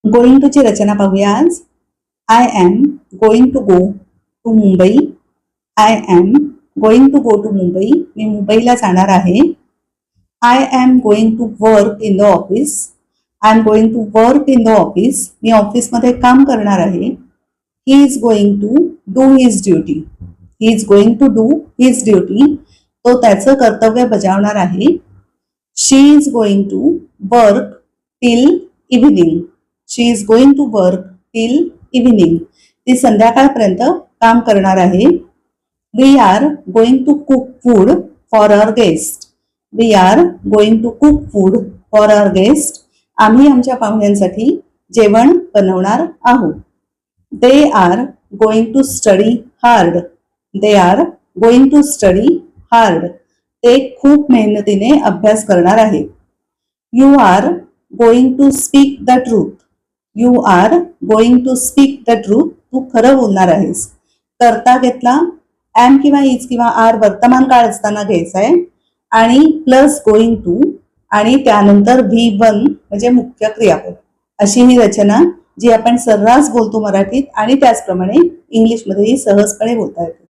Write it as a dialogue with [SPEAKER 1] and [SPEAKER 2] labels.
[SPEAKER 1] Going to ची रचना पाहूया आज. I am going to go to Mumbai. I am going to go to Mumbai. मी मुंबईला जाणार आहे. I am going to work in the office. I am going to work in the office. मी ऑफिसमध्ये काम करणार आहे. He is going to do his duty. He is going to do his duty. तो त्याचं कर्तव्य बजावणार आहे. She is going to work till evening. She is going to work till evening. ती संध्याकाळपर्यंत काम करणार आहे. We are going to cook food for our guest. We are going to cook food for our guest. आम्ही आमच्या पाहुण्यांसाठी जेवण बनवणार आहोत. They are going to study hard. They are going to study hard. ते खूप मेहनतीने अभ्यास करणार आहेत. You are going to speak the truth. You are going to speak the truth. तू खरं बोलणार आहेस. करता घेतला एम किंवा इज किंवा आर वर्तमान काळ असताना घ्यायचा आहे आणि प्लस गोइंग टू आणि त्यानंतर V1 म्हणजे मुख्य क्रियापद. अशी ही रचना जी आपण सर्रास बोलतो मराठीत आणि त्याचप्रमाणे इंग्लिशमध्येही सहजपणे बोलता येते.